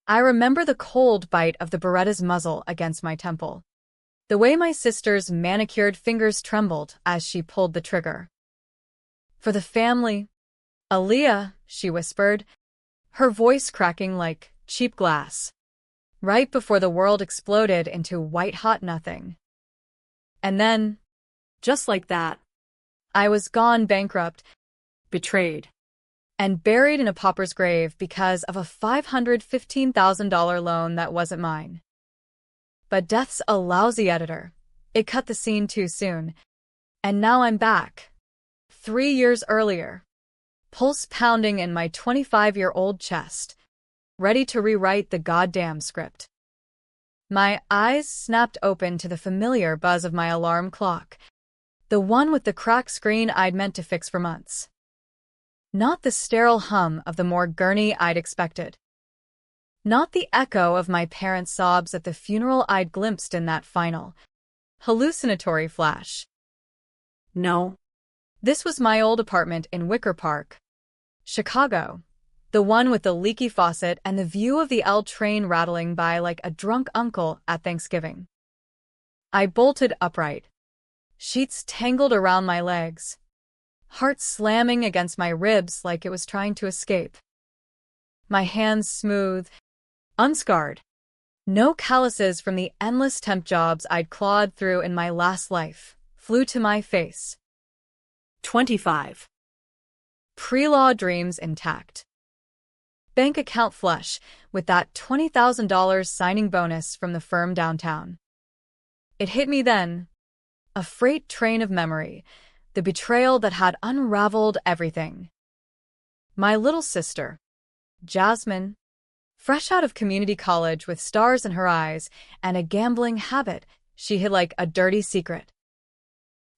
I remember the cold bite of the Beretta's muzzle against my temple. The way my sister's manicured fingers trembled as she pulled the trigger. "For the family, Aaliyah," she whispered, her voice cracking like cheap glass, right before the world exploded into white-hot nothing. And then, just like that, I was gone, bankrupt, betrayed, and buried in a pauper's grave because of a $515,000 loan that wasn't mine. But death's a lousy editor. It cut the scene too soon. And now I'm back. 3 years earlier. Pulse pounding in my 25-year-old chest. Ready to rewrite the goddamn script. My eyes snapped open to the familiar buzz of my alarm clock. The one with the cracked screen I'd meant to fix for months. Not the sterile hum of the more gurney I'd expected. Not the echo of my parents' sobs at the funeral I'd glimpsed in that final, hallucinatory flash. No. This was my old apartment in Wicker Park, Chicago. The one with the leaky faucet and the view of the L train rattling by like a drunk uncle at Thanksgiving. I bolted upright. Sheets tangled around my legs. Heart slamming against my ribs like it was trying to escape. My hands smooth, unscarred. No calluses from the endless temp jobs I'd clawed through in my last life flew to my face. 25. Pre-law dreams intact. Bank account flush with that $20,000 signing bonus from the firm downtown. It hit me then. A freight train of memory, the betrayal that had unraveled everything. My little sister, Jasmine, fresh out of community college with stars in her eyes and a gambling habit she hid like a dirty secret.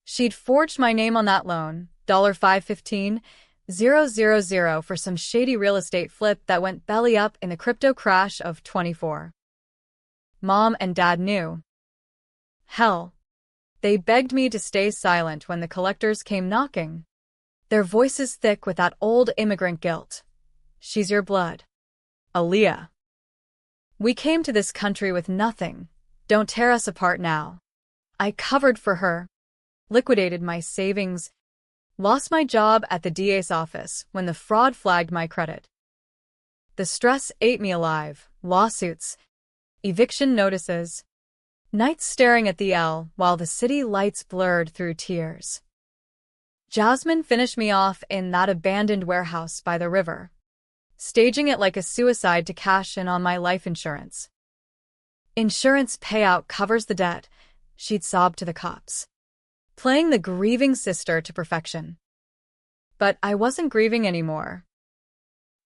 She'd forged my name on that loan, $515,000 for some shady real estate flip that went belly up in the crypto crash of 24. Mom and Dad knew. Hell, they begged me to stay silent when the collectors came knocking, their voices thick with that old immigrant guilt. She's your blood, Aaliyah. We came to this country with nothing. Don't tear us apart now. I covered for her, liquidated my savings, lost my job at the DA's office when the fraud flagged my credit. The stress ate me alive, lawsuits, eviction notices, nights staring at the L while the city lights blurred through tears. Jasmine finished me off in that abandoned warehouse by the river, staging it like a suicide to cash in on my life insurance. Insurance payout covers the debt, she'd sobbed to the cops, playing the grieving sister to perfection. But I wasn't grieving anymore.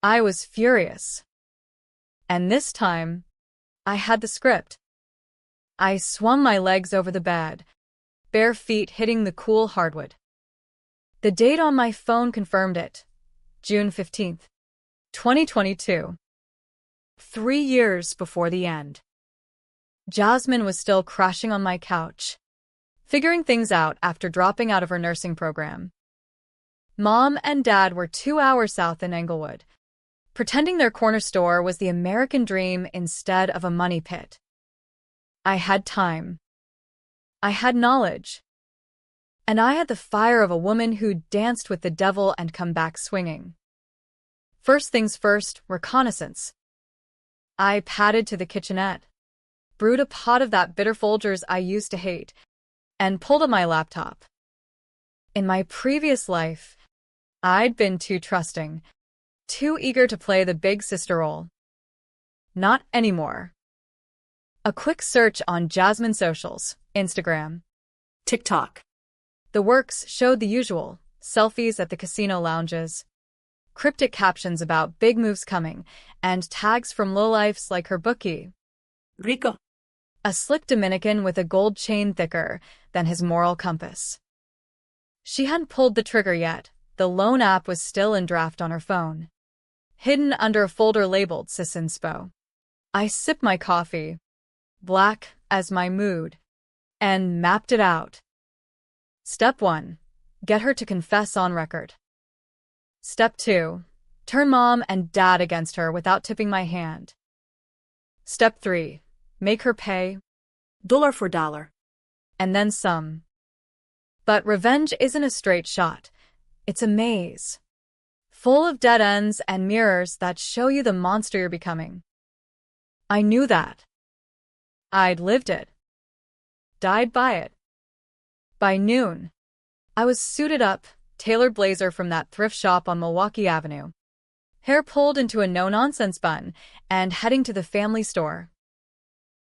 I was furious. And this time, I had the script. I swung my legs over the bed, bare feet hitting the cool hardwood. The date on my phone confirmed it. June 15th, 2022. 3 years before the end. Jasmine was still crashing on my couch, figuring things out after dropping out of her nursing program. Mom and Dad were 2 hours south in Englewood, pretending their corner store was the American dream instead of a money pit. I had time. I had knowledge. And I had the fire of a woman who'd danced with the devil and come back swinging. First things first, reconnaissance. I padded to the kitchenette, brewed a pot of that bitter Folgers I used to hate, and pulled up my laptop. In my previous life, I'd been too trusting, too eager to play the big sister role. Not anymore. A quick search on Jasmine socials, Instagram, TikTok. The works showed the usual, selfies at the casino lounges, cryptic captions about big moves coming, and tags from lowlifes like her bookie, Rico, a slick Dominican with a gold chain thicker than his moral compass. She hadn't pulled the trigger yet. The loan app was still in draft on her phone, hidden under a folder labeled Sysinspo. I sipped my coffee, black as my mood, and mapped it out. Step 1. Get her to confess on record. Step 2. Turn Mom and Dad against her without tipping my hand. Step 3. Make her pay, Dollar for dollar. and then some. But revenge isn't a straight shot. It's a maze, full of dead ends and mirrors that show you the monster you're becoming. I knew that. I'd lived it. Died by it. By noon, I was suited up, tailored blazer from that thrift shop on Milwaukee Avenue, hair pulled into a no-nonsense bun, and heading to the family store.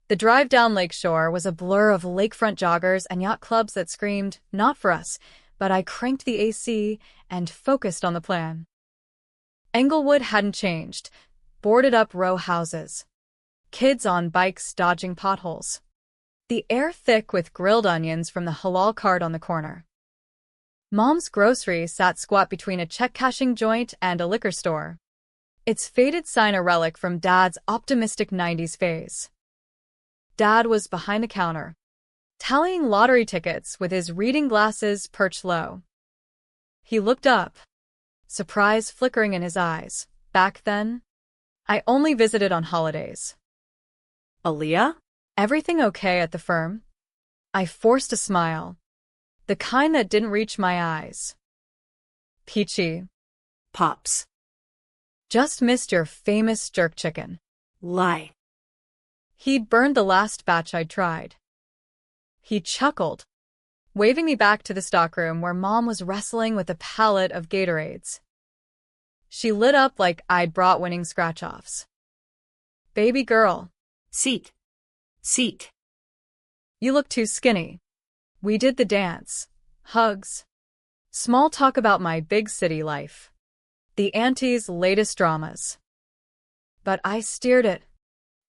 The drive down Lakeshore was a blur of lakefront joggers and yacht clubs that screamed, "Not for us," but I cranked the AC and focused on the plan. Englewood hadn't changed. Boarded-up row houses. Kids on bikes dodging potholes. The air thick with grilled onions from the halal cart on the corner. Mom's grocery sat squat between a check-cashing joint and a liquor store. Its faded sign a relic from Dad's optimistic 90s phase. Dad was behind the counter, tallying lottery tickets with his reading glasses perched low. He looked up, surprise flickering in his eyes. Back then, I only visited on holidays. Aaliyah? Everything okay at the firm? I forced a smile, the kind that didn't reach my eyes. Peachy. Pops. Just missed your famous jerk chicken. Lie. He'd burned the last batch I'd tried. He chuckled, waving me back to the stockroom where Mom was wrestling with a pallet of Gatorades. She lit up like I'd brought winning scratch-offs. Baby girl. Seat. Seat. You look too skinny. We did the dance. Hugs. Small talk about my big city life. The auntie's latest dramas. But I steered it,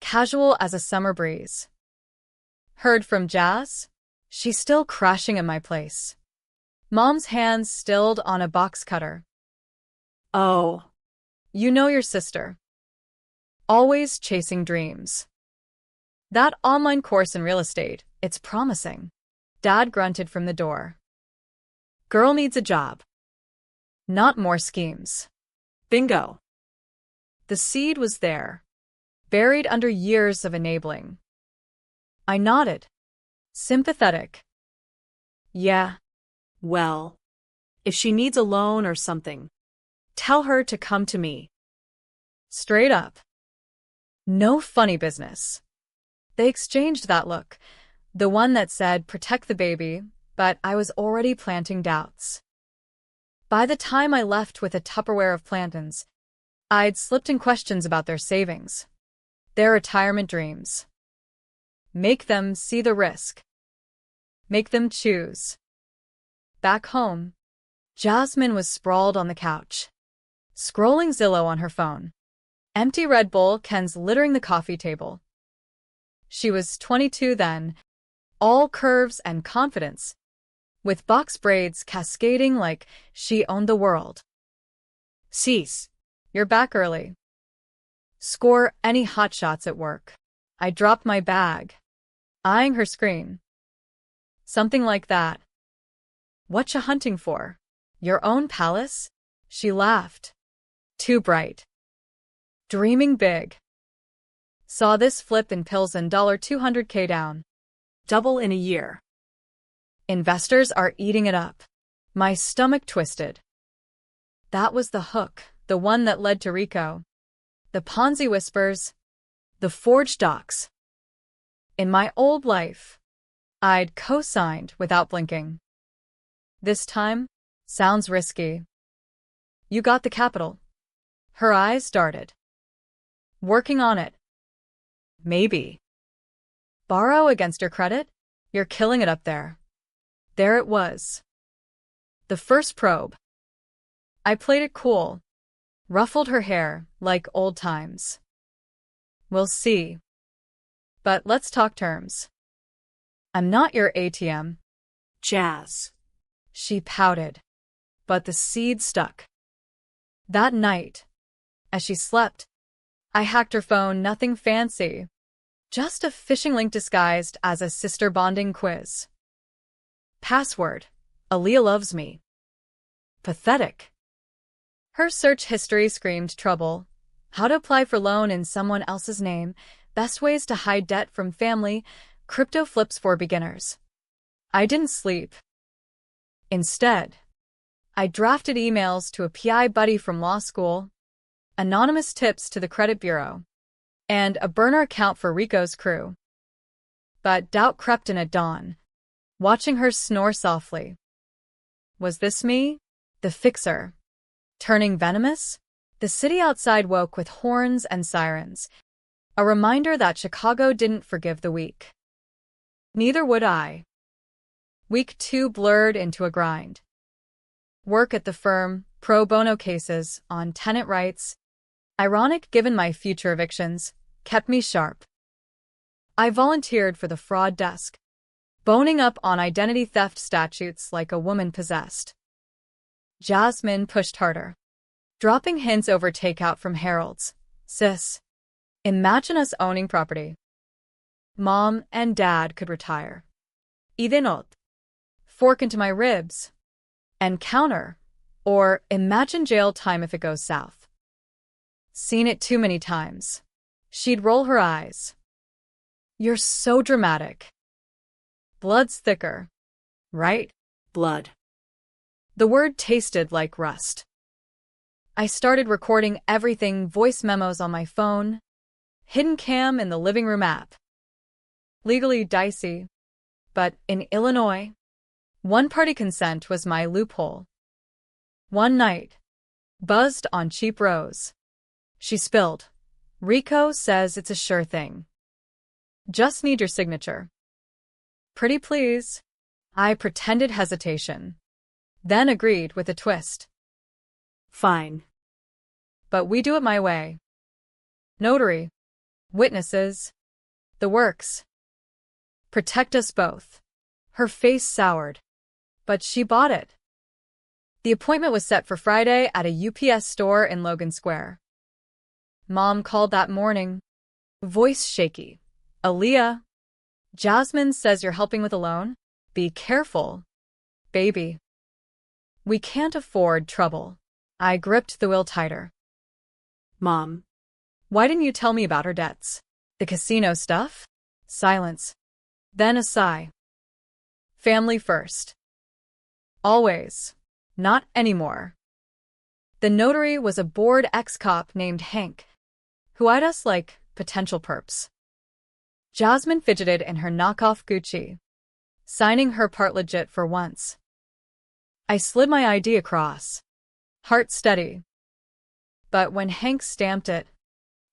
casual as a summer breeze. Heard from Jazz? She's still crashing at my place. Mom's hands stilled on a box cutter. Oh. You know your sister. Always chasing dreams. That online course in real estate, it's promising. Dad grunted from the door. Girl needs a job. Not more schemes. Bingo. The seed was there, buried under years of enabling. I nodded, sympathetic. Yeah. Well, if she needs a loan or something, tell her to come to me. Straight up. No funny business. They exchanged that look, the one that said, "Protect the baby," but I was already planting doubts. By the time I left with a Tupperware of plantains, I'd slipped in questions about their savings, their retirement dreams. Make them see the risk. Make them choose. Back home, Jasmine was sprawled on the couch, scrolling Zillow on her phone. Empty Red Bull cans littering the coffee table. She was 22 then, all curves and confidence, with box braids cascading like she owned the world. Cease. You're back early. Score any hot shots at work. I dropped my bag, eyeing her screen. Something like that. What you hunting for? Your own palace? She laughed. Too bright. Dreaming big. Saw this flip in Pilsen $200K down. Double in a year. Investors are eating it up. My stomach twisted. That was the hook, the one that led to Rico. The Ponzi whispers. The forged docs. In my old life, I'd co-signed without blinking. This time, sounds risky. You got the capital. Her eyes darted. Working on it. Maybe. Borrow against your credit? You're killing it up there. There it was. The first probe. I played it cool. Ruffled her hair, like old times. We'll see. But let's talk terms. I'm not your ATM. Jazz. She pouted. But the seed stuck. That night, as she slept, I hacked her phone, nothing fancy. Just a phishing link disguised as a sister bonding quiz. Password: Aaliyah loves me. Pathetic. Her search history screamed trouble. How to apply for loan in someone else's name, best ways to hide debt from family, crypto flips for beginners. I didn't sleep. Instead, I drafted emails to a PI buddy from law school, anonymous tips to the credit bureau, and a burner account for Rico's crew. But doubt crept in at dawn, watching her snore softly. Was this me, the fixer, turning venomous? The city outside woke with horns and sirens, a reminder that Chicago didn't forgive the weak. Neither would I. Week 2 blurred into a grind. Work at the firm, pro bono cases on tenant rights, ironic given my future evictions, kept me sharp. I volunteered for the fraud desk, boning up on identity theft statutes like a woman possessed. Jasmine pushed harder, dropping hints over takeout from Harold's. Sis, imagine us owning property. Mom and Dad could retire. Idenot. Fork into my ribs. And counter. Or imagine jail time if it goes south. Seen it too many times. She'd roll her eyes. You're so dramatic. Blood's thicker. Right? Blood. The word tasted like rust. I started recording everything, voice memos on my phone, hidden cam in the living room app. Legally dicey, but in Illinois, one-party consent was my loophole. One night, buzzed on cheap rose. She spilled. Rico says it's a sure thing. Just need your signature. Pretty please. I pretended hesitation, then agreed with a twist. Fine. But we do it my way. Notary. Witnesses. The works. Protect us both. Her face soured. But she bought it. The appointment was set for Friday at a UPS store in Logan Square. Mom called that morning. Voice shaky. Aaliyah. Jasmine says you're helping with a loan? Be careful. Baby. We can't afford trouble. I gripped the wheel tighter. Mom. Why didn't you tell me about her debts? The casino stuff? Silence. Then a sigh. Family first. Always. Not anymore. The notary was a bored ex-cop named Hank, who eyed us like potential perps. Jasmine fidgeted in her knockoff Gucci, signing her part legit for once. I slid my ID across, heart steady. But when Hank stamped it,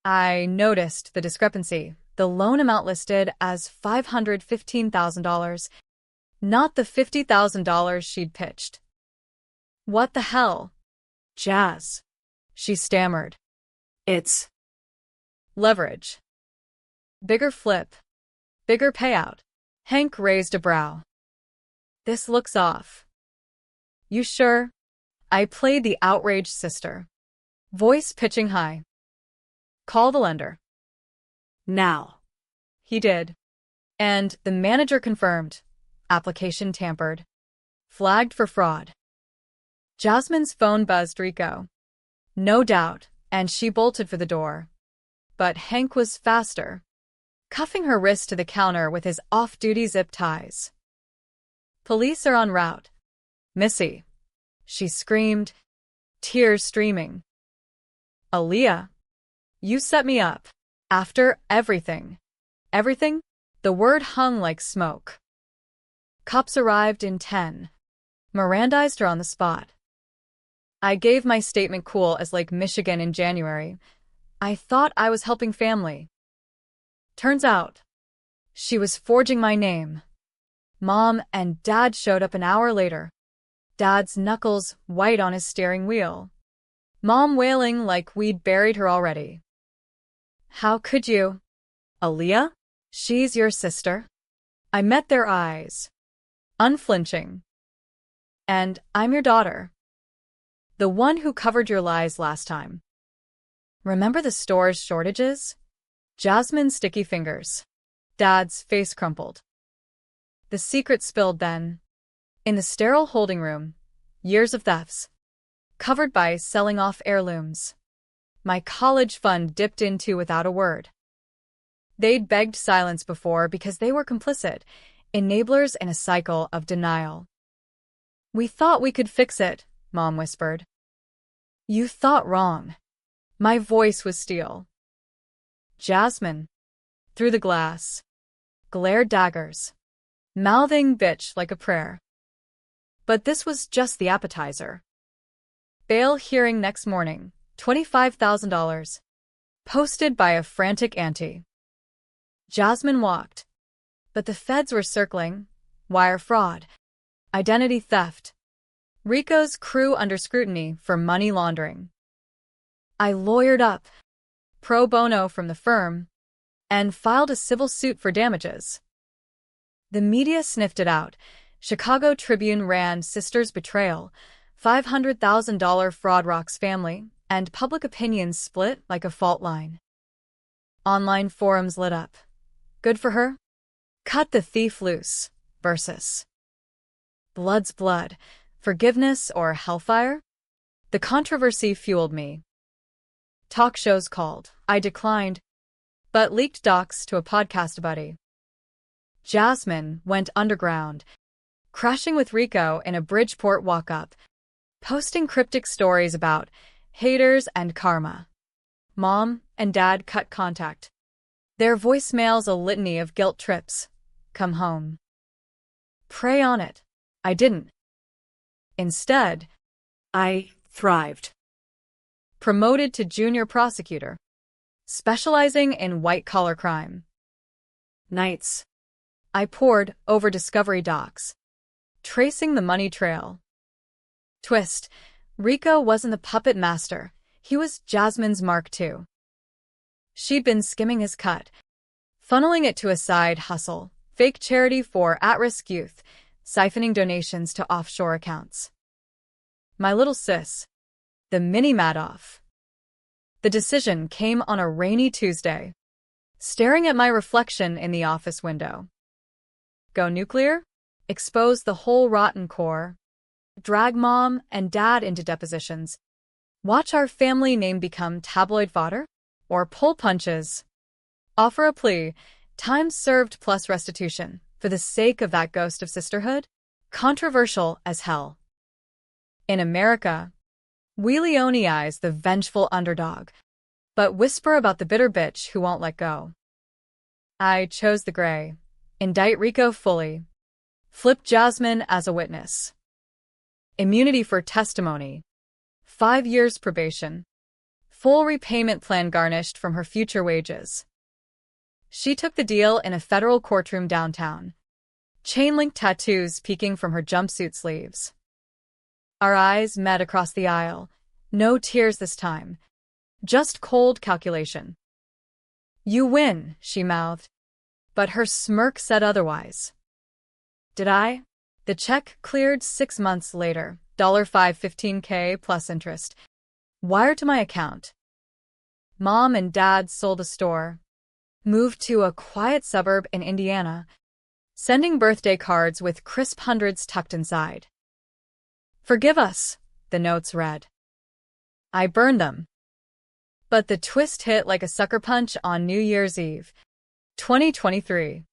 I noticed the discrepancy. The loan amount listed as $515,000, not the $50,000 she'd pitched. What the hell? Jazz. She stammered. It's leverage. Bigger flip. Bigger payout. Hank raised a brow. This looks off. You sure? I played the outraged sister, voice pitching high. Call the lender. Now. He did. And the manager confirmed. Application tampered. Flagged for fraud. Jasmine's phone buzzed Rico. No doubt, and she bolted for the door. But Hank was faster, cuffing her wrist to the counter with his off-duty zip ties. Police are en route. Missy. She screamed, tears streaming. Aaliyah. You set me up. After everything. Everything? The word hung like smoke. Cops arrived in 10. Mirandized her on the spot. I gave my statement cool as Lake Michigan in January. I thought I was helping family. Turns out, she was forging my name. Mom and Dad showed up an hour later. Dad's knuckles white on his steering wheel. Mom wailing like we'd buried her already. How could you? Aaliyah? She's your sister? I met their eyes. Unflinching. And I'm your daughter. The one who covered your lies last time. Remember the store's shortages? Jasmine's sticky fingers. Dad's face crumpled. The secret spilled then. In the sterile holding room, years of thefts. Covered by selling off heirlooms. My college fund dipped into without a word. They'd begged silence before because they were complicit, enablers in a cycle of denial. "We thought we could fix it," Mom whispered. "You thought wrong." My voice was steel. Jasmine, through the glass, glared daggers, mouthing bitch like a prayer. But this was just the appetizer. Bail hearing next morning, $25,000. Posted by a frantic auntie. Jasmine walked. But the feds were circling. Wire fraud. Identity theft. Rico's crew under scrutiny for money laundering. I lawyered up, pro bono from the firm, and filed a civil suit for damages. The media sniffed it out. Chicago Tribune ran Sisters' Betrayal, $500,000 fraud rocks family, and public opinion split like a fault line. Online forums lit up. Good for her? Cut the thief loose. Versus blood's blood. Forgiveness or hellfire? The controversy fueled me. Talk shows called. I declined, but leaked docs to a podcast buddy. Jasmine went underground, crashing with Rico in a Bridgeport walk-up, posting cryptic stories about haters and karma. Mom and Dad cut contact. Their voicemails a litany of guilt trips. Come home. Pray on it. I didn't. Instead, I thrived. Promoted to junior prosecutor, specializing in white-collar crime. Nights. I pored over discovery docs, tracing the money trail. Twist. Rico wasn't the puppet master. He was Jasmine's mark too. She'd been skimming his cut, funneling it to a side hustle, fake charity for at-risk youth, siphoning donations to offshore accounts. My little sis. The mini-Madoff. The decision came on a rainy Tuesday, staring at my reflection in the office window. Go nuclear? Expose the whole rotten core? Drag Mom and Dad into depositions? Watch our family name become tabloid fodder? Or pull punches? Offer a plea, time served plus restitution, for the sake of that ghost of sisterhood? Controversial as hell. In America, we Leoneize the vengeful underdog, but whisper about the bitter bitch who won't let go. I chose the gray. Indict Rico fully. Flip Jasmine as a witness. Immunity for testimony. 5 years probation. Full repayment plan garnished from her future wages. She took the deal in a federal courtroom downtown. Chain-link tattoos peeking from her jumpsuit sleeves. Our eyes met across the aisle. No tears this time. Just cold calculation. You win, she mouthed. But her smirk said otherwise. Did I? The check cleared 6 months later, $515K plus interest. Wired to my account. Mom and Dad sold a store. Moved to a quiet suburb in Indiana. Sending birthday cards with crisp hundreds tucked inside. Forgive us, the notes read. I burned them. But the twist hit like a sucker punch on New Year's Eve, 2023.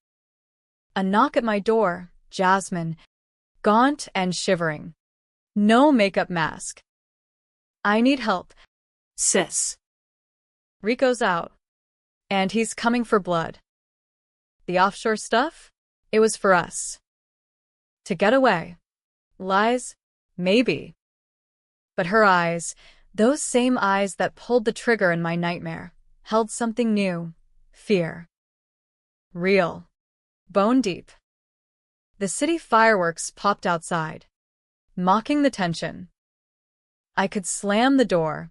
A knock at my door, Jasmine, gaunt and shivering. No makeup mask. I need help. Sis. Rico's out. And he's coming for blood. The offshore stuff? It was for us. To get away. Lies? Maybe. But her eyes, those same eyes that pulled the trigger in my nightmare, held something new. Fear. Real. Bone deep. The city fireworks popped outside, mocking the tension. I could slam the door,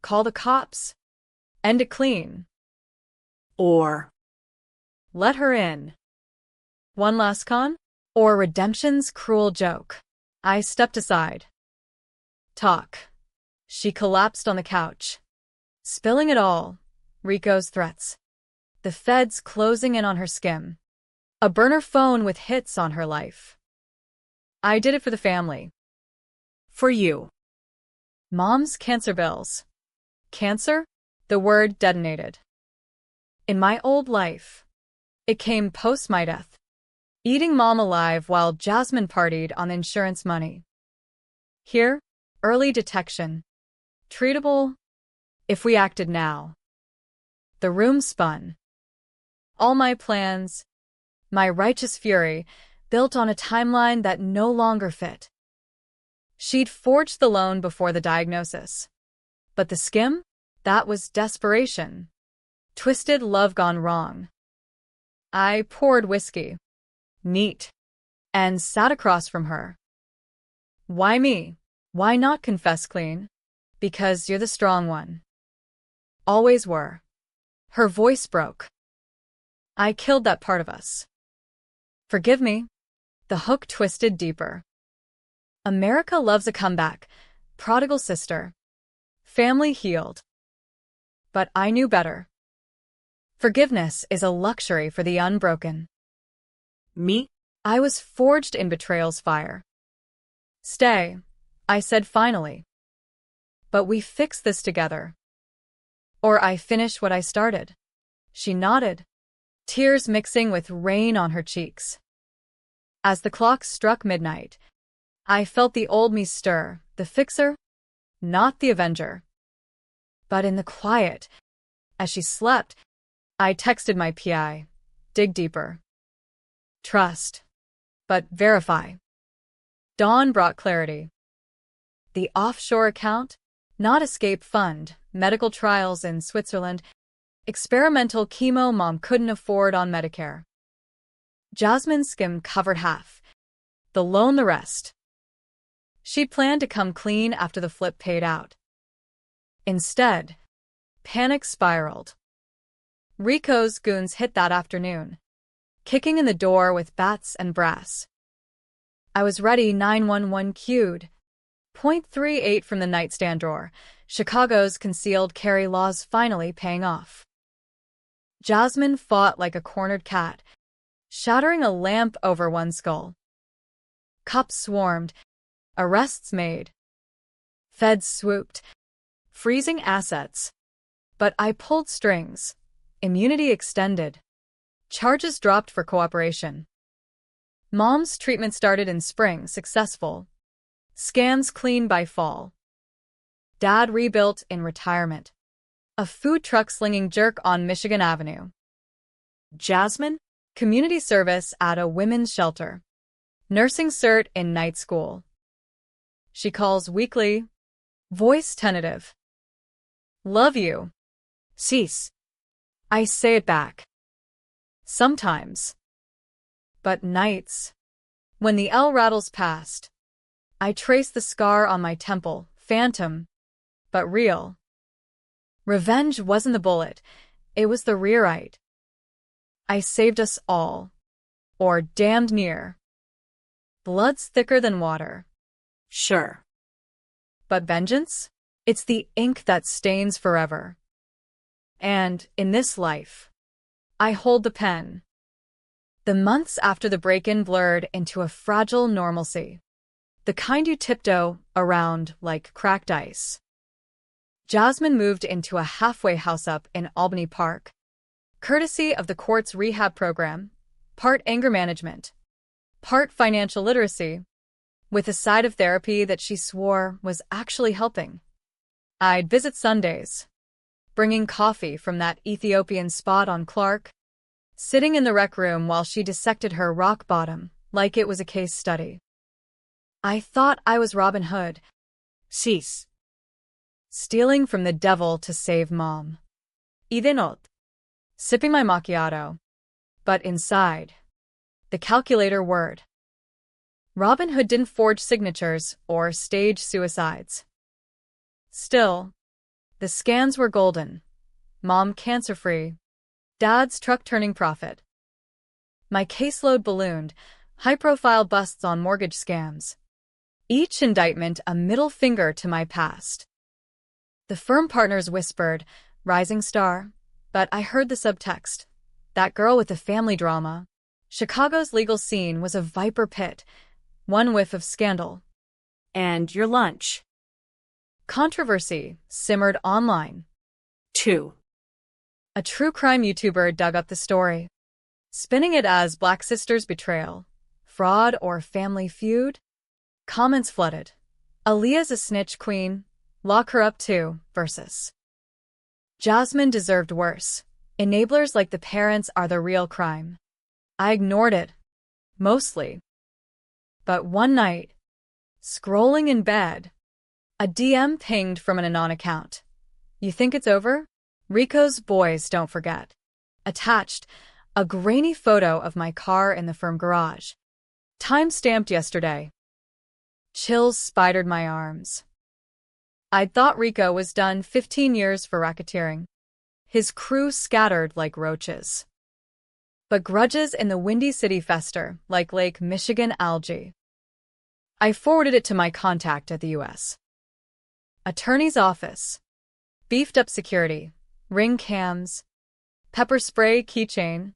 call the cops, end it clean. Or let her in. One last con? Or redemption's cruel joke. I stepped aside. Talk. She collapsed on the couch, spilling it all. Rico's threats. The feds closing in on her skim. A burner phone with hits on her life. I did it for the family. for you. Mom's cancer bills. Cancer? The word detonated. In my old life, it came post my death. Eating mom alive while Jasmine partied on insurance money. Here, early detection. Treatable if we acted now. The room spun. All my plans, my righteous fury, built on a timeline that no longer fit. She'd forged the loan before the diagnosis. But the skim? That was desperation. Twisted love gone wrong. I poured whiskey. Neat. And sat across from her. Why me? Why not confess clean? Because you're the strong one. Always were. Her voice broke. I killed that part of us. Forgive me. The hook twisted deeper. America loves a comeback. Prodigal sister. Family healed. But I knew better. Forgiveness is a luxury for the unbroken. Me? I was forged in betrayal's fire. Stay, I said finally. But we fix this together. Or I finish what I started. She nodded, tears mixing with rain on her cheeks. As the clock struck midnight, I felt the old me stir, the fixer, not the avenger. But in the quiet, as she slept, I texted my PI, dig deeper. Trust, but verify. Dawn brought clarity. The offshore account, not escape fund, medical trials in Switzerland, experimental chemo mom couldn't afford on Medicare. Jasmine's skim covered half, the loan the rest. She'd planned to come clean after the flip paid out. Instead, panic spiraled. Rico's goons hit that afternoon, kicking in the door with bats and brass. I was ready, 911 queued. .38 from the nightstand drawer, Chicago's concealed carry laws finally paying off. Jasmine fought like a cornered cat, shattering a lamp over one skull. Cops swarmed, arrests made. Feds swooped, freezing assets. But I pulled strings, immunity extended. Charges dropped for cooperation. Mom's treatment started in spring, successful. Scans clean by fall. Dad rebuilt in retirement. A food truck slinging jerk on Michigan Avenue. Jasmine? Community service at a women's shelter. Nursing cert in night school. She calls weekly. Voice tentative. Love you. Cease. I say it back. Sometimes. But nights, when the L rattles past, I trace the scar on my temple, phantom, but real. Revenge wasn't the bullet, it was the rewrite. I saved us all, or damned near. Blood's thicker than water. Sure. But vengeance? It's the ink that stains forever. And, in this life, I hold the pen. The months after the break-in blurred into a fragile normalcy. The kind you tiptoe around like cracked ice. Jasmine moved into a halfway house up in Albany Park. Courtesy of the court's rehab program, part anger management, part financial literacy, with a side of therapy that she swore was actually helping. I'd visit Sundays, bringing coffee from that Ethiopian spot on Clark, sitting in the rec room while she dissected her rock bottom like it was a case study. I thought I was Robin Hood. Cease. Stealing from the devil to save mom. Idenot. Sipping my macchiato. But inside, the calculator word. Robin Hood didn't forge signatures or stage suicides. Still, the scans were golden. Mom cancer-free. Dad's truck-turning profit. My caseload ballooned, high-profile busts on mortgage scams. Each indictment a middle finger to my past. The firm partners whispered, rising star, but I heard the subtext. That girl with the family drama. Chicago's legal scene was a viper pit, one whiff of scandal. And your lunch. Controversy simmered online. 2. A true crime YouTuber dug up the story, spinning it as Black Sister's betrayal, fraud, or family feud. Comments flooded. Aaliyah's a snitch queen. Lock her up too. Versus. Jasmine deserved worse. Enablers like the parents are the real crime. I ignored it. Mostly. But one night, scrolling in bed, a DM pinged from an anon account. You think it's over? Rico's boys don't forget. Attached, a grainy photo of my car in the firm garage. Time-stamped yesterday. Chills spidered my arms. I'd thought Rico was done 15 years for racketeering. His crew scattered like roaches. But grudges in the Windy City fester like Lake Michigan algae. I forwarded it to my contact at the U.S. Attorney's office. Beefed up security, ring cams, pepper spray keychain,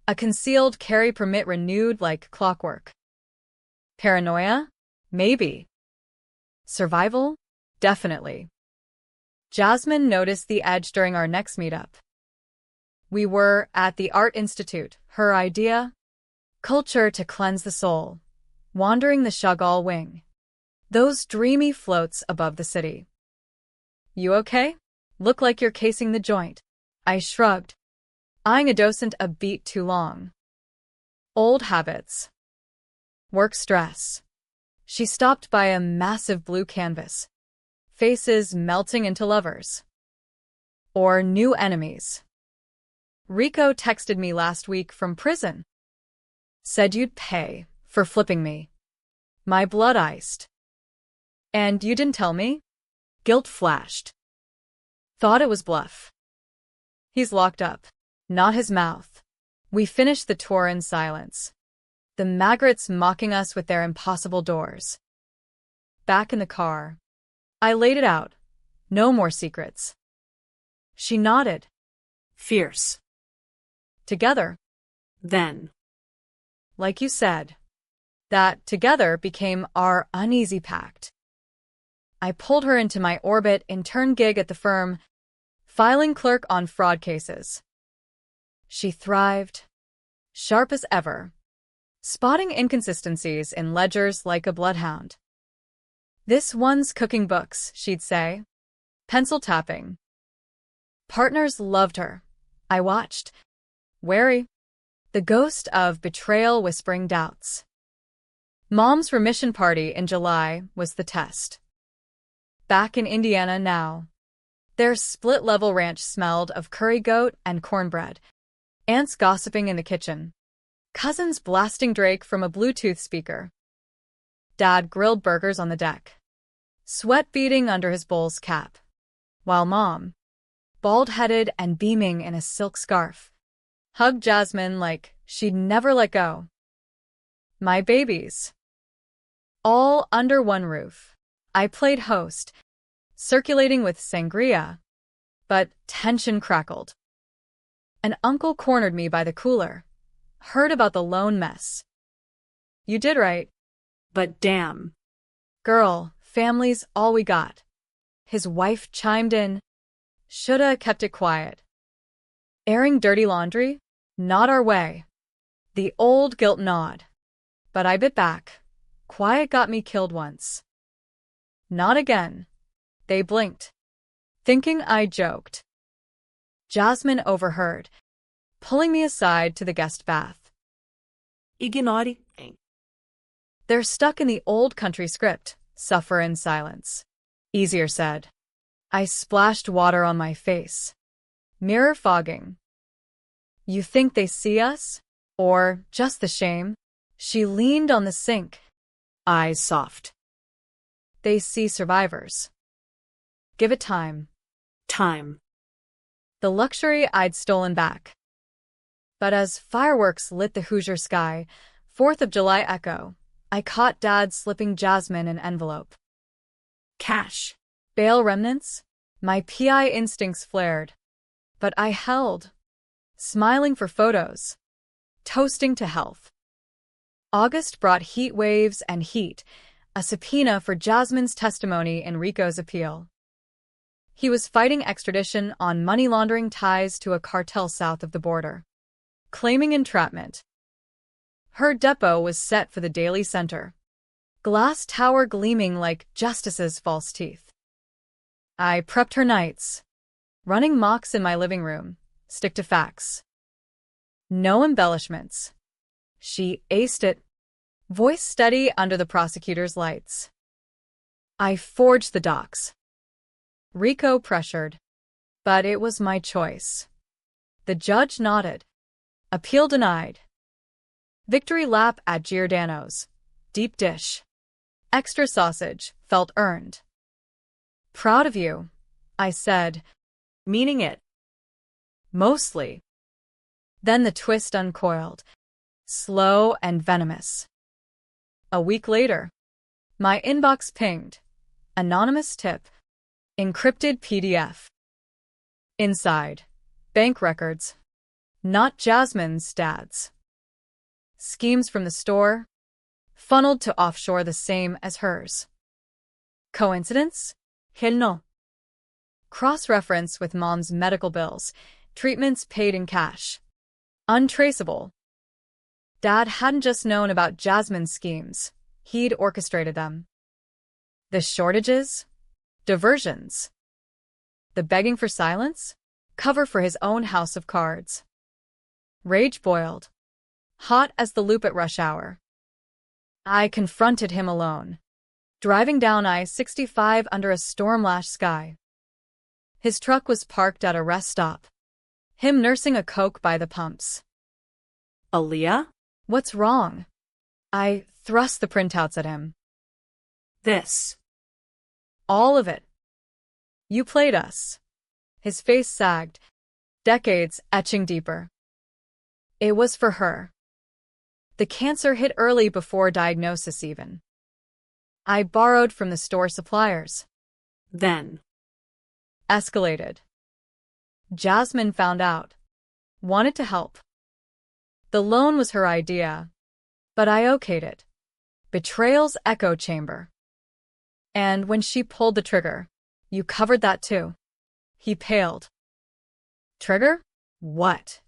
a concealed carry permit renewed like clockwork. Paranoia? Maybe. Survival? Definitely. Jasmine noticed the edge during our next meetup. We were at the Art Institute, her idea. Culture to cleanse the soul. Wandering the Chagall wing. Those dreamy floats above the city. You okay? Look like you're casing the joint. I shrugged, eyeing a docent a beat too long. Old habits. Work stress. She stopped by a massive blue canvas. Faces melting into lovers. Or new enemies. Rico texted me last week from prison. Said you'd pay for flipping me. My blood iced. And you didn't tell me? Guilt flashed. Thought it was bluff. He's locked up. Not his mouth. We finished the tour in silence. The Magrets mocking us with their impossible doors. Back in the car. I laid it out. No more secrets. She nodded. Fierce. Together. Then. Like you said. That together became our uneasy pact. I pulled her into my orbit intern gig at the firm, filing clerk on fraud cases. She thrived, sharp as ever, spotting inconsistencies in ledgers like a bloodhound. This one's cooking books, she'd say, pencil tapping. Partners loved her. I watched, wary, the ghost of betrayal whispering doubts. Mom's remission party in July was the test. Back in Indiana now. Their split-level ranch smelled of curry goat and cornbread. Aunts gossiping in the kitchen. Cousins blasting Drake from a Bluetooth speaker. Dad grilled burgers on the deck. Sweat beading under his bowl's cap. While Mom, bald-headed and beaming in a silk scarf, hugged Jasmine like she'd never let go. My babies. All under one roof. I played host, circulating with sangria, but tension crackled. An uncle cornered me by the cooler. Heard about the lone mess. You did right. But damn. Girl, family's all we got. His wife chimed in. Shoulda kept it quiet. Airing dirty laundry? Not our way. The old guilt nod. But I bit back. Quiet got me killed once. Not again. They blinked, thinking I joked. Jasmine overheard, pulling me aside to the guest bath. Ignore. They're stuck in the old country script, suffer in silence. Easier said. I splashed water on my face. Mirror fogging. You think they see us? Or just the shame? She leaned on the sink. Eyes soft. They see survivors. Give it time. Time. The luxury I'd stolen back. But as fireworks lit the Hoosier sky, 4th of July echo, I caught Dad slipping Jasmine an envelope. Cash. Bail remnants? My PI instincts flared. But I held, smiling for photos, toasting to health. August brought heat waves and heat, a subpoena for Jasmine's testimony in Rico's appeal. He was fighting extradition on money laundering ties to a cartel south of the border. Claiming entrapment. Her depot was set for the Daily Center. Glass tower gleaming like justice's false teeth. I prepped her nights. Running mocks in my living room. Stick to facts. No embellishments. She aced it. Voice steady under the prosecutor's lights. I forged the docs. Rico pressured. But it was my choice. The judge nodded. Appeal denied. Victory lap at Giordano's. Deep dish. Extra sausage, felt earned. Proud of you, I said, meaning it. Mostly. Then the twist uncoiled, slow and venomous. A week later, my inbox pinged. Anonymous tip. Encrypted PDF. Inside, bank records. Not Jasmine's dad's. Schemes from the store, funneled to offshore the same as hers. Coincidence? Hell no. Cross-reference with mom's medical bills, treatments paid in cash. Untraceable. Dad hadn't just known about Jasmine's schemes, he'd orchestrated them. The shortages? Diversions. The begging for silence? Cover for his own house of cards. Rage boiled. Hot as the loop at rush hour. I confronted him alone, driving down I-65 under a storm-lashed sky. His truck was parked at a rest stop. Him nursing a Coke by the pumps. Aaliyah? What's wrong? I thrust the printouts at him. This. All of it. You played us. His face sagged, decades etching deeper. It was for her. The cancer hit early before diagnosis even. I borrowed from the store suppliers. Then. Escalated. Jasmine found out. Wanted to help. The loan was her idea, but I okayed it. Betrayal's echo chamber. And when she pulled the trigger, you covered that too. He paled. Trigger? What?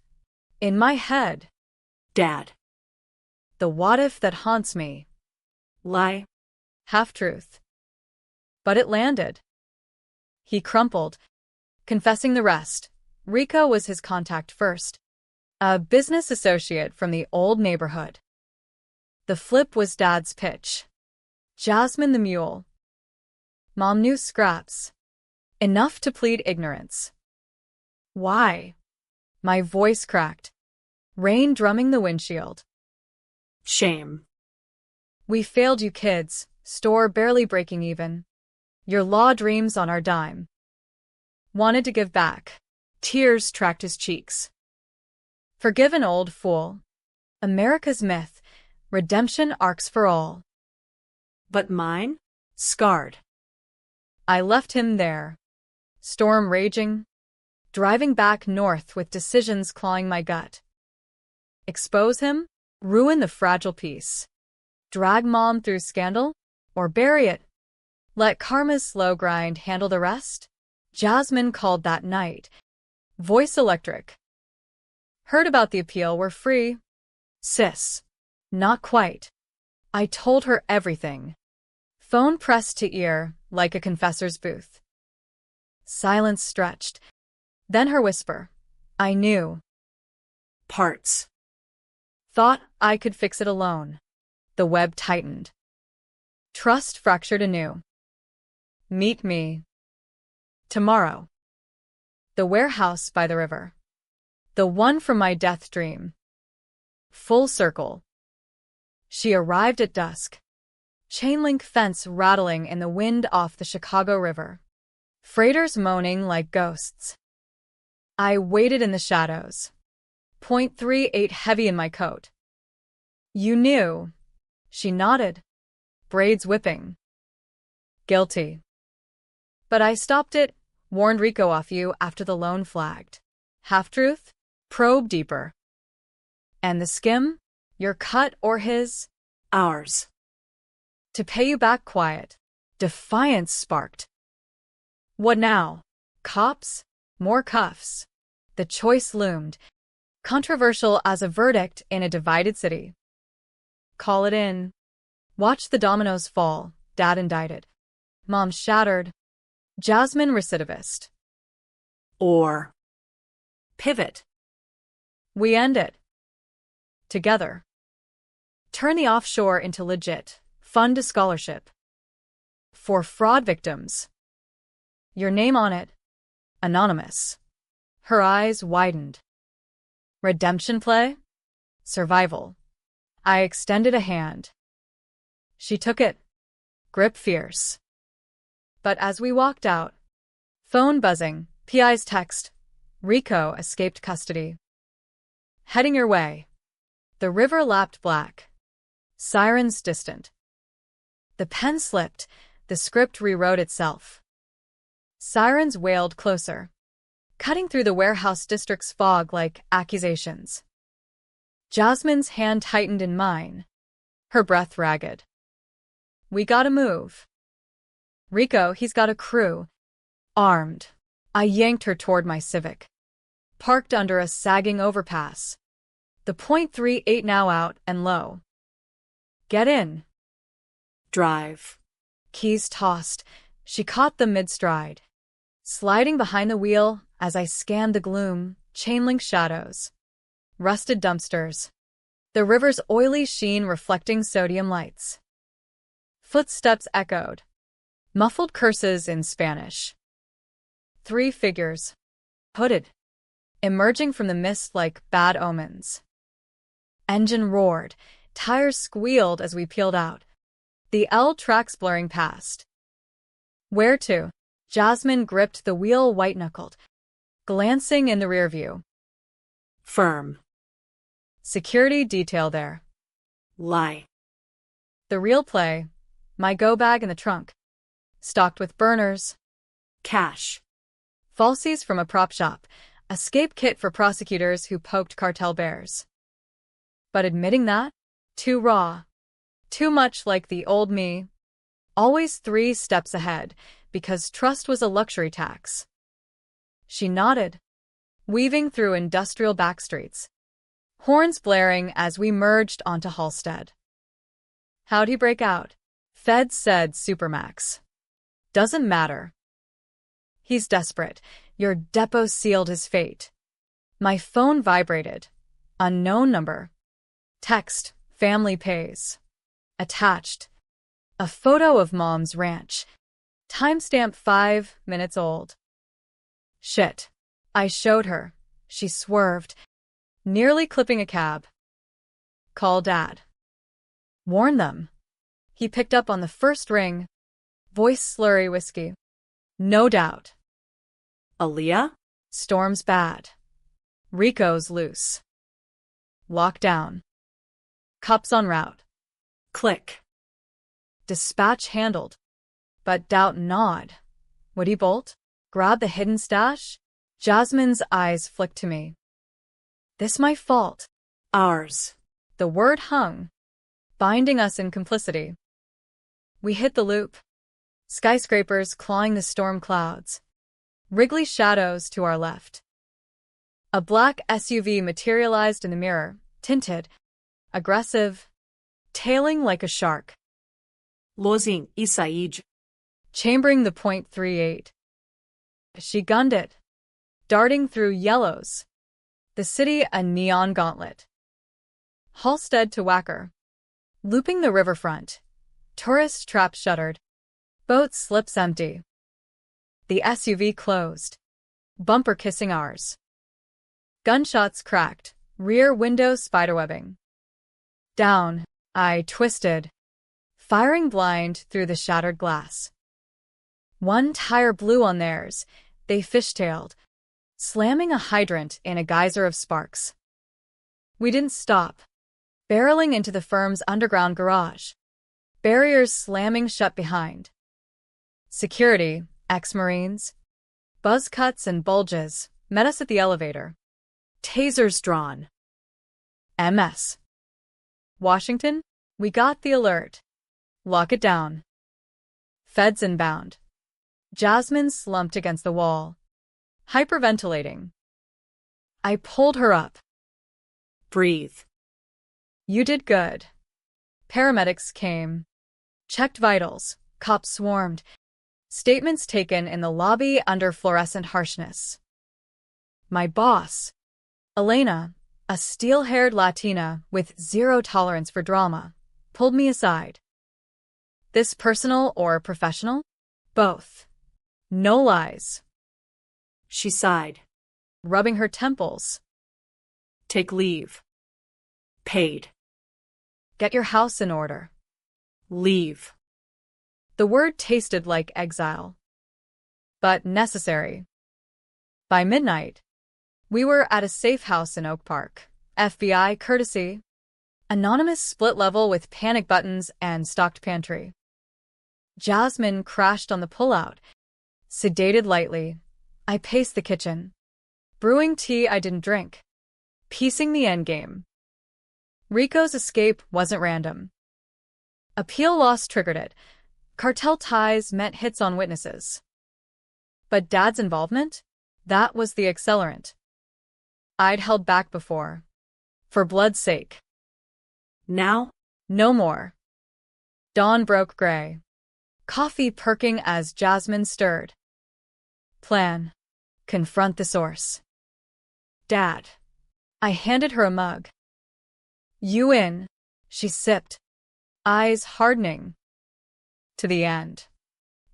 In my head. Dad. The what-if that haunts me. Lie. Half-truth. But it landed. He crumpled, confessing the rest. Rico was his contact first. A business associate from the old neighborhood. The flip was Dad's pitch. Jasmine the mule. Mom knew scraps. Enough to plead ignorance. Why? My voice cracked. Rain drumming the windshield. Shame. We failed you kids, store barely breaking even. Your law dreams on our dime. Wanted to give back. Tears tracked his cheeks. Forgive an old fool. America's myth. Redemption arcs for all. But mine? Scarred. I left him there. Storm raging. Driving back north with decisions clawing my gut. Expose him? Ruin the fragile peace. Drag mom through scandal? Or bury it? Let karma's slow grind handle the rest? Jasmine called that night. Voice electric. Heard about the appeal, we're free. Sis. Not quite. I told her everything. Phone pressed to ear, like a confessor's booth. Silence stretched. Then her whisper. I knew. Parts. Thought I could fix it alone. The web tightened. Trust fractured anew. Meet me. Tomorrow. The warehouse by the river. The one from my death dream. Full circle. She arrived at dusk. Chain-link fence rattling in the wind off the Chicago River. Freighters moaning like ghosts. I waited in the shadows. .38 heavy in my coat. You knew. She nodded. Braids whipping. Guilty. But I stopped it, warned Rico off you after the loan flagged. Half-truth? Probe deeper. And the skim? Your cut or his? Ours. To pay you back quiet. Defiance sparked. What now? Cops? More cuffs. The choice loomed, controversial as a verdict in a divided city. Call it in. Watch the dominoes fall, Dad indicted. Mom shattered. Jasmine recidivist. Or pivot. We end it. Together. Turn the offshore into legit. Fund a scholarship. For fraud victims. Your name on it. Anonymous. Her eyes widened. Redemption play? Survival. I extended a hand. She took it. Grip fierce. But as we walked out, phone buzzing, PI's text, Rico escaped custody. Heading your way. The river lapped black. Sirens distant. The pen slipped, the script rewrote itself. Sirens wailed closer, cutting through the warehouse district's fog like accusations. Jasmine's hand tightened in mine, her breath ragged. We gotta move. Rico, he's got a crew. Armed. I yanked her toward my Civic. Parked under a sagging overpass. The .38 now out and low. Get in. Drive. Keys tossed. She caught them mid-stride. Sliding behind the wheel as I scanned the gloom, chain-link shadows. Rusted dumpsters. The river's oily sheen reflecting sodium lights. Footsteps echoed. Muffled curses in Spanish. 3 figures. Hooded. Emerging from the mist like bad omens. Engine roared. Tires squealed as we peeled out. The L tracks blurring past. Where to? Jasmine gripped the wheel white-knuckled, glancing in the rearview. Firm. Security detail there. Lie. The real play. My go bag in the trunk. Stocked with burners. Cash. Falsies from a prop shop. Escape kit for prosecutors who poked cartel bears. But admitting that? Too raw. Too much like the old me. Always 3 steps ahead, because trust was a luxury tax. She nodded, weaving through industrial backstreets. Horns blaring as we merged onto Halstead. How'd he break out? Feds said Supermax. Doesn't matter. He's desperate. Your depot sealed his fate. My phone vibrated. Unknown number. Text, family pays. Attached. A photo of Mom's ranch. Timestamp 5 minutes old. Shit. I showed her. She swerved, nearly clipping a cab. Call Dad. Warn them. He picked up on the first ring. Voice slurry whiskey. No doubt. Aaliyah? Storm's bad. Rico's loose. Lockdown. Cups en route. Click. Dispatch handled. But doubt gnawed. Would he bolt? Grab the hidden stash? Jasmine's eyes flicked to me. This my fault. Ours. The word hung, binding us in complicity. We hit the loop. Skyscrapers clawing the storm clouds. Wriggly shadows to our left. A black SUV materialized in the mirror, tinted, aggressive, tailing like a shark. Losing Isaij. Chambering the .38. She gunned it, darting through yellows. The city a neon gauntlet. Halstead to Wacker. Looping the riverfront. Tourist trap shuttered. Boat slips empty. The SUV closed. Bumper kissing ours. Gunshots cracked. Rear window spiderwebbing. Down. I twisted. Firing blind through the shattered glass. One tire blew on theirs. They fishtailed, slamming a hydrant in a geyser of sparks. We didn't stop, barreling into the firm's underground garage. Barriers slamming shut behind. Security, ex-Marines, buzz cuts and bulges, met us at the elevator. Tasers drawn. MS. Washington? We got the alert. Lock it down. Feds inbound. Jasmine slumped against the wall, hyperventilating. I pulled her up. Breathe. You did good. Paramedics came. Checked vitals. Cops swarmed. Statements taken in the lobby under fluorescent harshness. My boss, Elena, a steel-haired Latina with zero tolerance for drama, pulled me aside. This personal or professional? Both. No lies. She sighed. Rubbing her temples. Take leave. Paid. Get your house in order. Leave. The word tasted like exile. But necessary. By midnight, we were at a safe house in Oak Park. FBI courtesy. Anonymous split level with panic buttons and stocked pantry. Jasmine crashed on the pullout. Sedated lightly, I paced the kitchen. Brewing tea I didn't drink. Piecing the endgame. Rico's escape wasn't random. Appeal loss triggered it. Cartel ties meant hits on witnesses. But Dad's involvement? That was the accelerant. I'd held back before. For blood's sake. Now? No more. Dawn broke gray. Coffee perking as Jasmine stirred. Plan. Confront the source. Dad. I handed her a mug. You in. She sipped. Eyes hardening. To the end.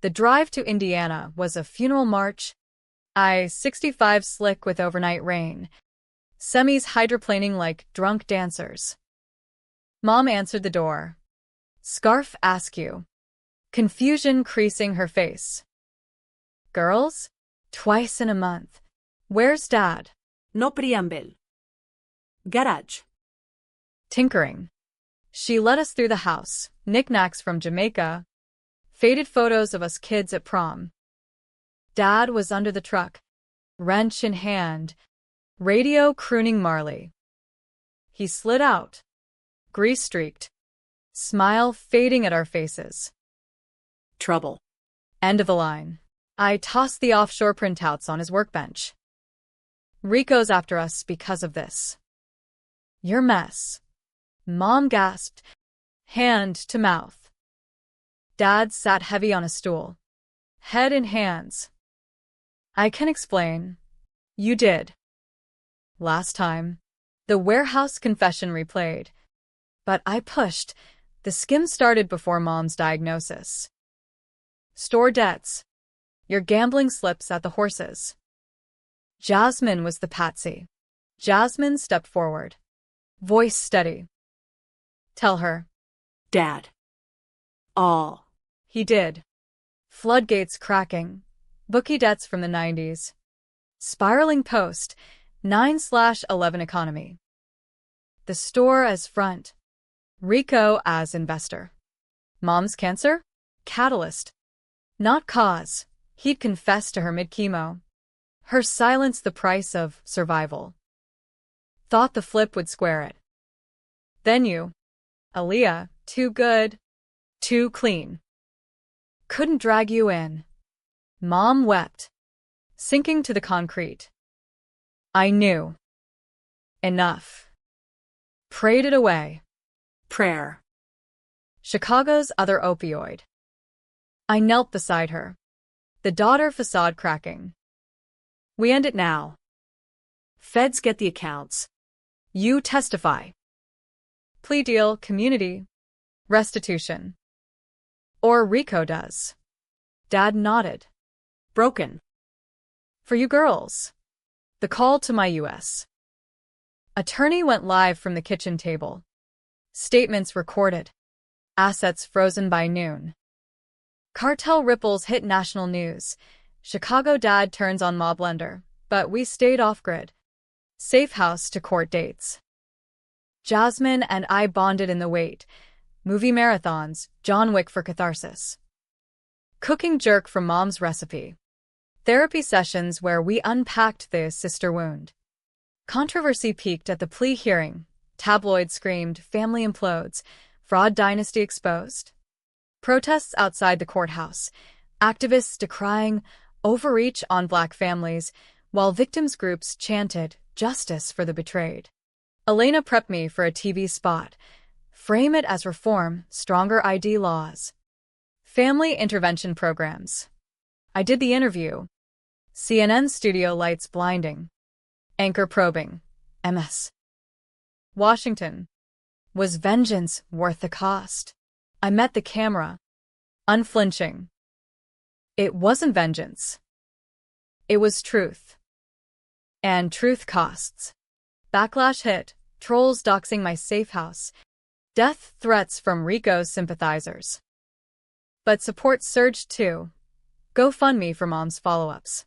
The drive to Indiana was a funeral march. I-65 slick with overnight rain. Semis hydroplaning like drunk dancers. Mom answered the door. Scarf askew. Confusion creasing her face. Girls? Twice in a month. Where's Dad? No preamble. Garage. Tinkering. She led us through the house, knickknacks from Jamaica, faded photos of us kids at prom. Dad was under the truck, wrench in hand, radio crooning Marley. He slid out, grease-streaked, smile fading at our faces. Trouble. End of the line. I tossed the offshore printouts on his workbench. Rico's after us because of this. Your mess. Mom gasped, hand to mouth. Dad sat heavy on a stool, head in hands. I can explain. You did. Last time, the warehouse confession replayed. But I pushed. The skim started before Mom's diagnosis. Store debts. Your gambling slips at the horses. Jasmine was the patsy. Jasmine stepped forward. Voice steady. Tell her. Dad. All. He did. Floodgates cracking. Bookie debts from the 90s. Spiraling post. 9/11 economy. The store as front. Rico as investor. Mom's cancer? Catalyst. Not cause. He'd confessed to her mid-chemo. Her silence the price of survival. Thought the flip would square it. Then you. Aaliyah, too good. Too clean. Couldn't drag you in. Mom wept. Sinking to the concrete. I knew. Enough. Prayed it away. Prayer. Chicago's other opioid. I knelt beside her. The daughter facade cracking. We end it now. Feds get the accounts. You testify. Plea deal, community. Restitution. Or Rico does. Dad nodded. Broken. For you girls. The call to my U.S. Attorney went live from the kitchen table. Statements recorded. Assets frozen by noon. Cartel ripples hit national news. Chicago dad turns on mob lender, but we stayed off-grid. Safe house to court dates. Jasmine and I bonded in the wait. Movie marathons, John Wick for catharsis. Cooking jerk from Mom's recipe. Therapy sessions where we unpacked the sister wound. Controversy peaked at the plea hearing. Tabloids screamed, family implodes, fraud dynasty exposed. Protests outside the courthouse. Activists decrying overreach on Black families. while victims' groups chanted justice for the betrayed. Elena prepped me for a TV spot. Frame it as reform, stronger ID laws. Family intervention programs. I did the interview. CNN studio lights blinding. Anchor probing. MS. Washington. Was vengeance worth the cost? I met the camera. Unflinching. It wasn't vengeance. It was truth. And truth costs. Backlash hit. Trolls doxing my safe house. Death threats from Rico's sympathizers. But support surged too. GoFundMe for mom's follow-ups.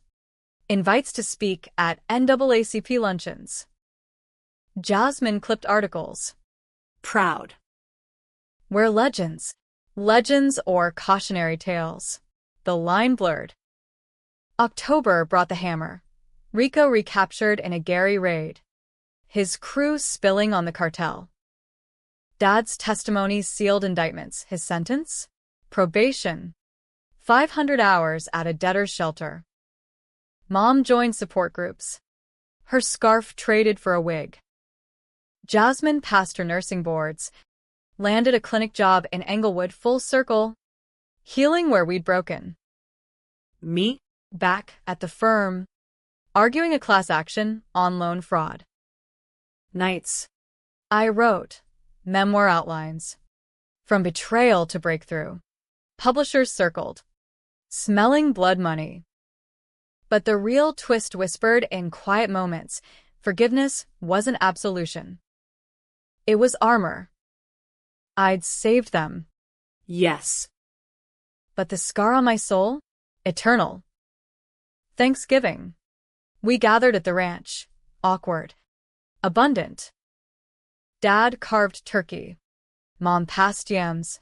Invites to speak at NAACP luncheons. Jasmine clipped articles. Proud. We're legends. Legends or cautionary tales. The line blurred. October brought the hammer. Rico recaptured in a Gary raid. His crew spilling on the cartel. Dad's testimony sealed indictments. His sentence? Probation. 500 hours at a debtor's shelter. Mom joined support groups. Her scarf traded for a wig. Jasmine passed her nursing boards. Landed a clinic job in Englewood, full circle. Healing where we'd broken. Me? Back at the firm. Arguing a class action on loan fraud. Nights. I wrote memoir outlines. From betrayal to breakthrough. Publishers circled. Smelling blood money. But the real twist whispered in quiet moments. Forgiveness wasn't absolution. It was armor. I'd saved them. Yes. But the scar on my soul? Eternal. Thanksgiving. We gathered at the ranch. Awkward. Abundant. Dad carved turkey. Mom passed yams.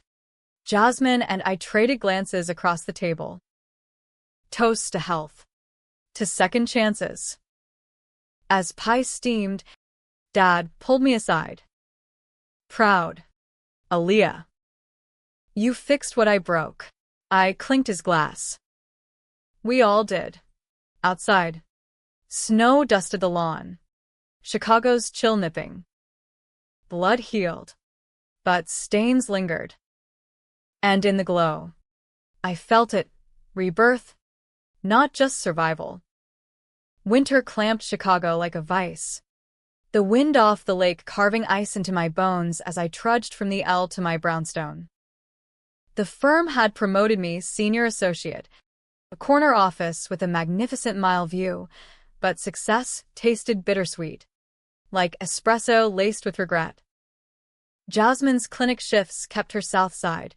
Jasmine and I traded glances across the table. Toasts to health. To second chances. As pie steamed, Dad pulled me aside. Proud. Aaliyah. You fixed what I broke. I clinked his glass. We all did. Outside. Snow dusted the lawn. Chicago's chill nipping. Blood healed. But stains lingered. And in the glow, I felt it. Rebirth. Not just survival. Winter clamped Chicago like a vice. The wind off the lake carving ice into my bones as I trudged from the L to my brownstone. The firm had promoted me senior associate, a corner office with a magnificent mile view, but success tasted bittersweet, like espresso laced with regret. Jasmine's clinic shifts kept her south side.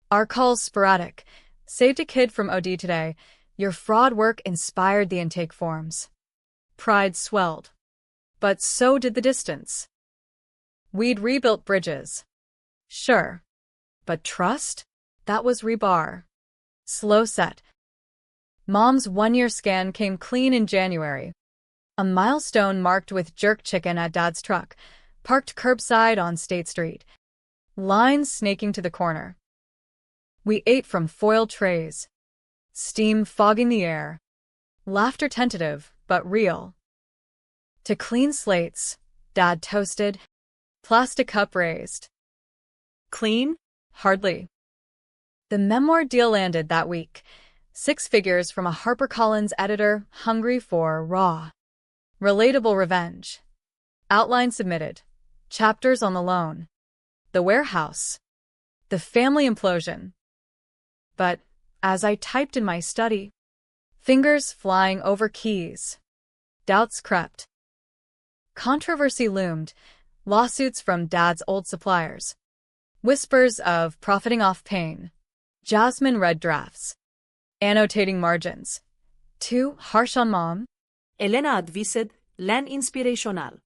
Our calls sporadic. Saved a kid from OD today. Your fraud work inspired the intake forms. Pride swelled. But so did the distance. We'd rebuilt bridges. Sure. But trust? That was rebar. Slow set. Mom's one-year scan came clean in January. A milestone marked with jerk chicken at Dad's truck, parked curbside on State Street. Lines snaking to the corner. We ate from foil trays. Steam fogging the air. Laughter tentative, but real. To clean slates, Dad toasted. Plastic cup raised. Clean? Hardly. The memoir deal landed that week. 6 figures from a HarperCollins editor hungry for raw, relatable revenge. Outline submitted. Chapters on the loan. The warehouse. The family implosion. But as I typed in my study, fingers flying over keys, doubts crept. Controversy loomed. Lawsuits from Dad's old suppliers. Whispers of profiting off pain. Jasmine read drafts. Annotating margins. Too harsh on Mom? Elena advised len inspirational.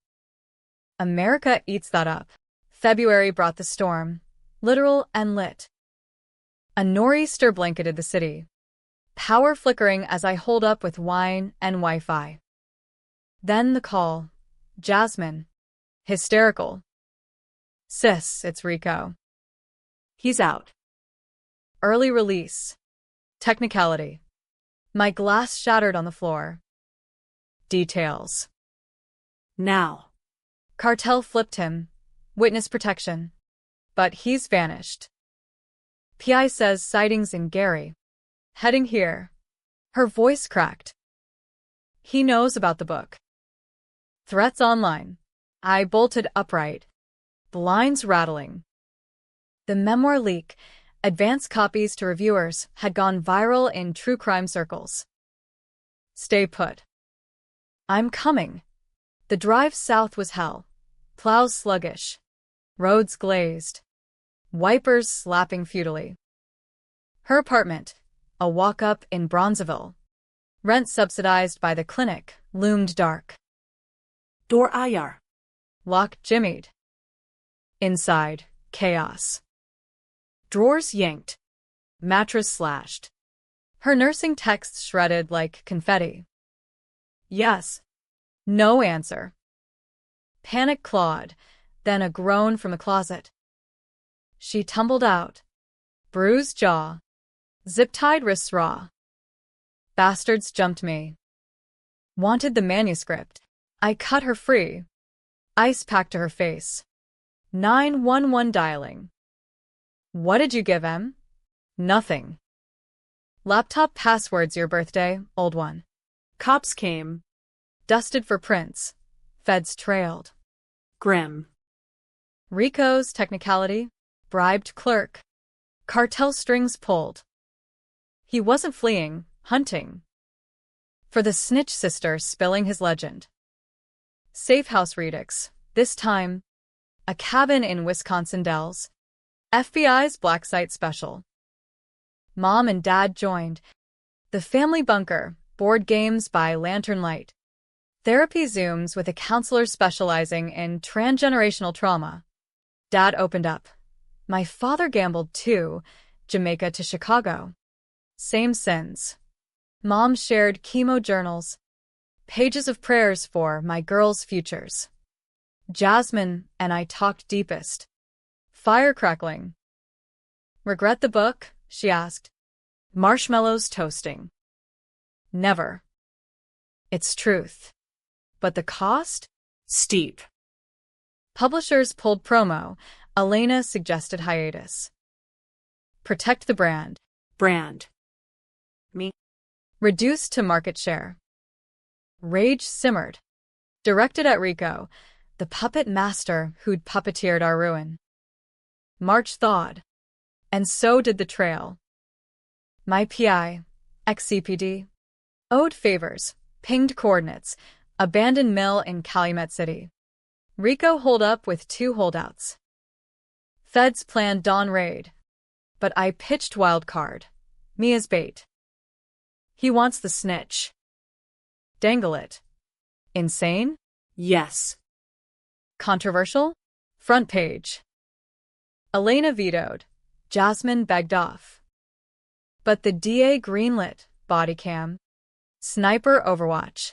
America eats that up. February brought the storm. Literal and lit. A nor'easter blanketed the city. Power flickering as I holed up with wine and Wi-Fi. Then the call. Jasmine. Hysterical. Sis, it's Rico. He's out. Early release. Technicality. My glass shattered on the floor. Details. Now. Cartel flipped him. Witness protection. But he's vanished. PI says sightings in Gary. Heading here. Her voice cracked. He knows about the book. Threats online. I bolted upright. The lines rattling. The memoir leak, advance copies to reviewers, had gone viral in true crime circles. Stay put. I'm coming. The drive south was hell. Plows sluggish. Roads glazed. Wipers slapping futilely. Her apartment, a walk-up in Bronzeville. Rent subsidized by the clinic, loomed dark. Door ajar. Lock jimmied. Inside, chaos. Drawers yanked. Mattress slashed. Her nursing texts shredded like confetti. Yes. No answer. Panic clawed, then a groan from the closet. She tumbled out. Bruised jaw. Zip-tied wrists raw. Bastards jumped me. Wanted the manuscript. I cut her free. Ice packed to her face. 911 dialing. What did you give him? Nothing. Laptop passwords your birthday, old one. Cops came. Dusted for prints. Feds trailed. Grim. Rico's technicality. Bribed clerk. Cartel strings pulled. He wasn't fleeing, hunting. For the snitch sister spilling his legend. Safe house redux. This time, a cabin in Wisconsin Dells. FBI's Black Site Special. Mom and Dad joined. The family bunker, board games by lantern light. Therapy Zooms with a counselor specializing in transgenerational trauma. Dad opened up. My father gambled too, Jamaica to Chicago. Same sins. Mom shared chemo journals. Pages of prayers for my girls' futures. Jasmine and I talked deepest. Fire crackling. Regret the book? She asked. Marshmallows toasting. Never. It's truth. But the cost? Steep. Publishers pulled promo. Elena suggested hiatus. Protect the brand. Brand. Me. Reduced to market share. Rage simmered. Directed at Rico, the puppet master who'd puppeteered our ruin. March thawed. And so did the trail. My PI, ex-CPD, owed favors, pinged coordinates, abandoned mill in Calumet City. Rico holed up with 2 holdouts. Feds planned dawn raid. But I pitched wild card. Me as bait. He wants the snitch. Dangle it. Insane? Yes. Controversial? Front page. Elena vetoed. Jasmine begged off. But the DA greenlit. Body cam. Sniper overwatch.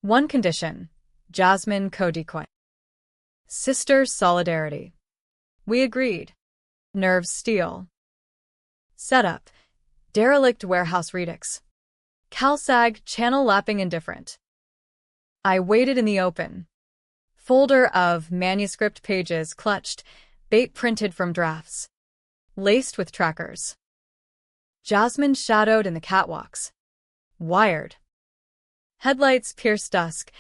One condition. Jasmine co-decoy. Sister solidarity. We agreed. Nerves steel. Setup. Derelict warehouse redux. CalSag channel lapping indifferent. I waited in the open. Folder of manuscript pages clutched, bait printed from drafts. Laced with trackers. Jasmine shadowed in the catwalks. Wired. Headlights pierced dusk.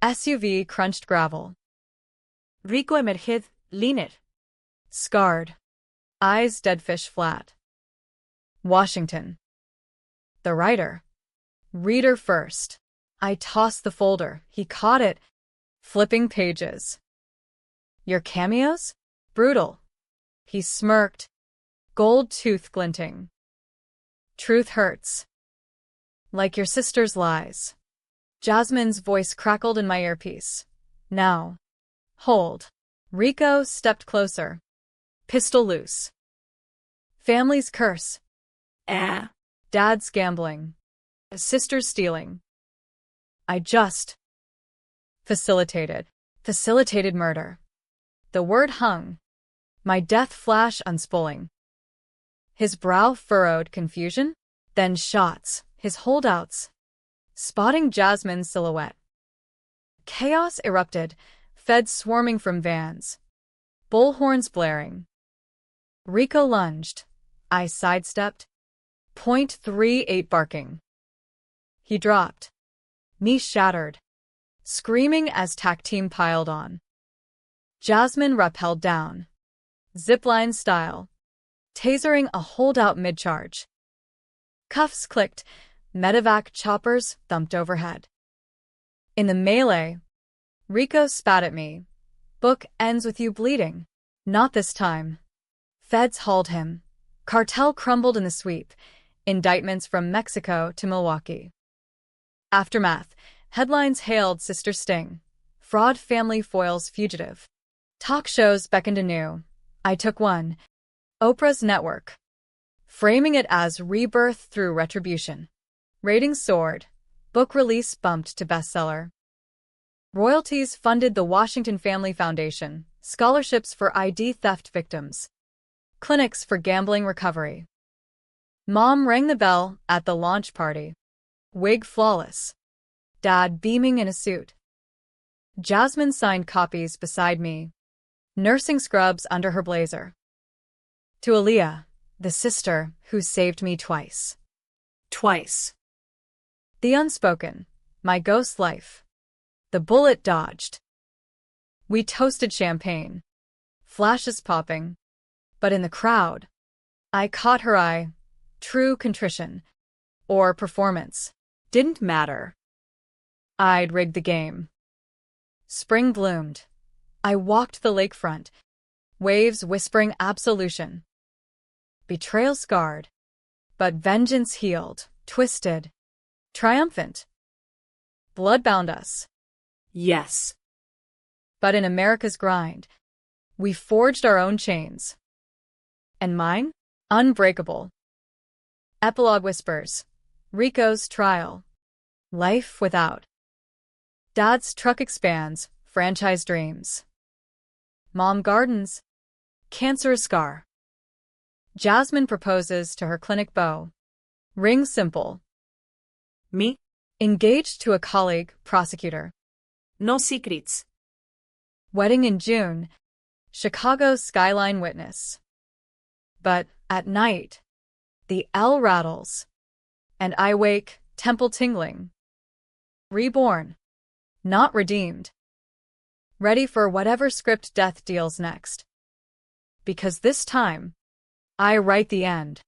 SUV crunched gravel. Rico emerged, leaner. Scarred. Eyes deadfish flat. Washington. The writer. Reader first. I tossed the folder. He caught it. Flipping pages. Your cameos? Brutal. He smirked. Gold tooth glinting. Truth hurts. Like your sister's lies. Jasmine's voice crackled in my earpiece. Now. Hold. Rico stepped closer. Pistol loose. Family's curse. Dad's gambling. Sister's stealing. I just facilitated murder. The word hung. My death flash unspooling. His brow furrowed confusion, then shots, his holdouts. spotting Jasmine's silhouette. Chaos erupted, feds swarming from vans, bullhorns blaring. Rico lunged. I sidestepped. .38 barking. He dropped. Knee shattered. Screaming as TAC team piled on. Jasmine rappelled down. Zipline style. Tasering a holdout mid-charge. Cuffs clicked. Medevac choppers thumped overhead. In the melee, Rico spat at me. Book ends with you bleeding. Not this time. Feds hauled him. Cartel crumbled in the sweep. Indictments from Mexico to Milwaukee. Aftermath. Headlines hailed Sister Sting. Fraud family foils fugitive. Talk shows beckoned anew. I took one. Oprah's network. Framing it as rebirth through retribution. Ratings soared. Book release bumped to bestseller. Royalties funded the Washington Family Foundation, scholarships for ID theft victims, clinics for gambling recovery. Mom rang the bell at the launch party. Wig flawless. Dad beaming in a suit. Jasmine signed copies beside me, nursing scrubs under her blazer. To Aaliyah, the sister who saved me twice. Twice. The unspoken, my ghost life. The bullet dodged. We toasted champagne. Flashes popping. But in the crowd, I caught her eye. True contrition. Or performance. Didn't matter. I'd rigged the game. Spring bloomed. I walked the lakefront. Waves whispering absolution. Betrayal scarred. But vengeance healed, twisted, triumphant. Blood bound us. Yes. But in America's grind, we forged our own chains. And mine? Unbreakable. Epilogue whispers. Rico's trial. Life without. Dad's truck expands. Franchise dreams. Mom gardens. Cancerous scar. Jasmine proposes to her clinic beau. Ring simple. Me? Engaged to a colleague, prosecutor. No secrets. Wedding in June. Chicago's skyline witness. But, at night, the L rattles. And I wake, temple tingling. Reborn. Not redeemed. Ready for whatever script death deals next. Because this time, I write the end.